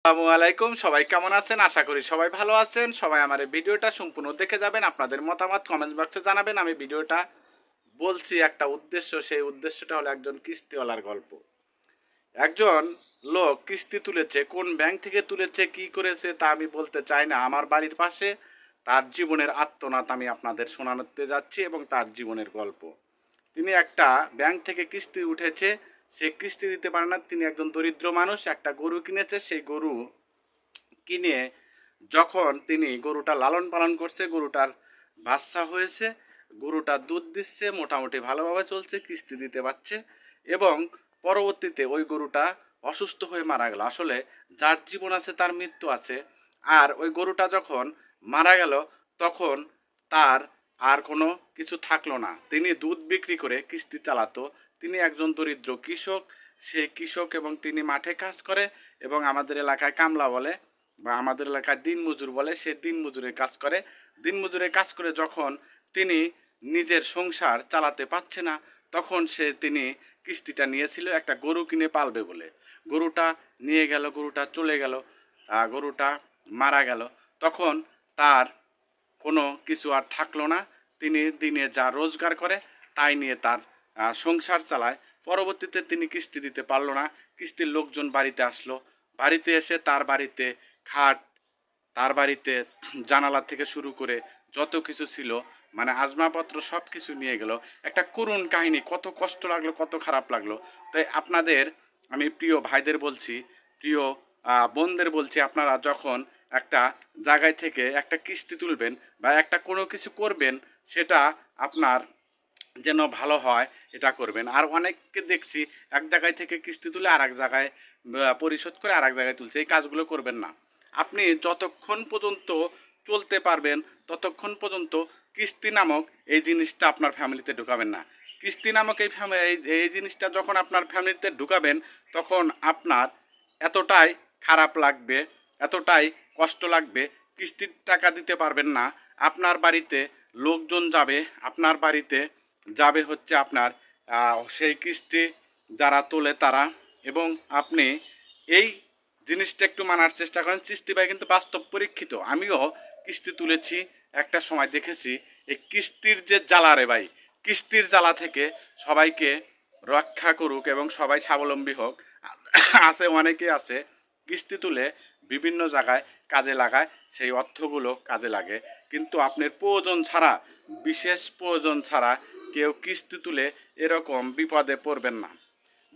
আসসালামু আলাইকুম। সবাই কেমন আছেন? আশা করি সবাই ভালো আছেন। সবাই আমার এই ভিডিওটা সম্পূর্ণ দেখে যাবেন। আপনাদের মতামত কমেন্ট বক্সে জানাবেন। আমি ভিডিওটা বলছি একটা উদ্দেশ্য, সেই উদ্দেশ্যটা হলো একজন কিস্তিওয়ালার গল্প। একজন লোক কিস্তি তুলেছে, কোন ব্যাংক থেকে তুলেছে, কি করেছে তা আমি বলতে চাই না। আমার বাড়ির পাশে তার জীবনের আত্মনাদ আমি আপনাদের শোনাতে যাচ্ছি এবং তার জীবনের গল্প। তিনি একটা ব্যাংক থেকে কিস্তি উঠেছে, সে কিস্তি দিতে পারে না। তিনি একজন দরিদ্র মানুষ, একটা গরু কিনেছে। সেই গরু কিনে যখন তিনি গরুটা লালন পালন করছে, গরুটার বাচ্চা হয়েছে, গরুটা দুধ দিচ্ছে, মোটামুটি ভালোভাবে চলছে, কিস্তি দিতে পারছে এবং পরবর্তীতে ওই গরুটা অসুস্থ হয়ে মারা গেল। আসলে যার জীবন আছে তার মৃত্যু আছে। আর ওই গরুটা যখন মারা গেল তখন তার আর কোনো কিছু থাকলো না। তিনি দুধ বিক্রি করে কিস্তি চালাতো। তিনি একজন দরিদ্র কৃষক। সেই কৃষক এবং তিনি মাঠে কাজ করে এবং আমাদের এলাকায় কামলা বলে বা আমাদের এলাকায় দিনমজুর বলে। সে দিনমজুরের কাজ করে। দিনমজুরের কাজ করে যখন তিনি নিজের সংসার চালাতে পারছে না, তখন তিনি কিস্তিটা নিয়েছিল একটা গরু কিনে পালবে বলে। গরুটা নিয়ে গেল, গরুটা চলে গেল, গরুটা মারা গেল। তখন তার কোনো কিছু আর থাকলো না। তিনি দিনে যা রোজগার করে তাই নিয়ে তার সংসার চালায়। পরবর্তীতে তিনি কিস্তি দিতে পারলো না। কিস্তির লোকজন বাড়িতে আসলো। বাড়িতে এসে তার বাড়িতে খাট, তার বাড়িতে জানালা থেকে শুরু করে যত কিছু ছিল, মানে আসবাবপত্র সব কিছু নিয়ে গেল। একটা করুণ কাহিনী। কত কষ্ট লাগলো, কত খারাপ লাগলো। তাই আপনাদের আমি প্রিয় ভাইদের বলছি, প্রিয় বোনদের বলছি, আপনারা যখন একটা জায়গায় থেকে একটা কিস্তি তুলবেন বা একটা কোনো কিছু করবেন, সেটা আপনার যেন ভালো হয় এটা করবেন। আর অনেককে দেখছি এক জায়গায় থেকে কিস্তি তুলে আর এক জায়গায় পরিশোধ করে আর এক জায়গায় তুলছে। এই কাজগুলো করবেন না। আপনি যতক্ষণ পর্যন্ত চলতে পারবেন ততক্ষণ পর্যন্ত কিস্তি নামক এই জিনিসটা আপনার ফ্যামিলিতে ঢুকাবেন না। কিস্তি নামক এই জিনিসটা যখন আপনার ফ্যামিলিতে ঢুকাবেন, তখন আপনার এতটাই খারাপ লাগবে, এতটাই কষ্ট লাগবে, কিস্তির টাকা দিতে পারবেন না। আপনার বাড়িতে লোকজন যাবে, আপনার বাড়িতে যাবে হচ্ছে আপনার সেই কিস্তি যারা তোলে তারা। এবং আপনি এই জিনিসটা একটু মানার চেষ্টা করেন। কিস্তি ভাই কিন্তু বাস্তব পরীক্ষিত। আমিও কিস্তি তুলেছি, একটা সময় দেখেছি এই কিস্তির যে জ্বালা রে ভাই, কিস্তির জ্বালা থেকে সবাইকে রক্ষা করুক এবং সবাই স্বাবলম্বী হোক। আছে, অনেকে আছে কিস্তি তুলে বিভিন্ন জায়গায় কাজে লাগায়, সেই অর্থগুলো কাজে লাগে। কিন্তু আপনার প্রয়োজন ছাড়া, বিশেষ প্রয়োজন ছাড়া কেউ কিস্তি তুলে এরকম বিপদে পড়বেন না।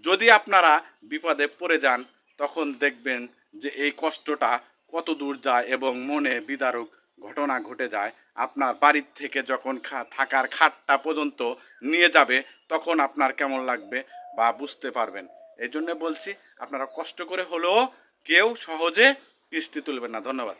যদি আপনারা বিপদে পড়ে যান, তখন দেখবেন যে এই কষ্টটা কত দূর যায় এবং মনে বিদারক ঘটনা ঘটে যায়। আপনার বাড়ির থেকে যখন থাকার খাটটা পর্যন্ত নিয়ে যাবে, তখন আপনার কেমন লাগবে বা বুঝতে পারবেন। এই জন্য বলছি, আপনারা কষ্ট করে হলেও কেউ সহজে কিস্তি তুলবেন না। ধন্যবাদ।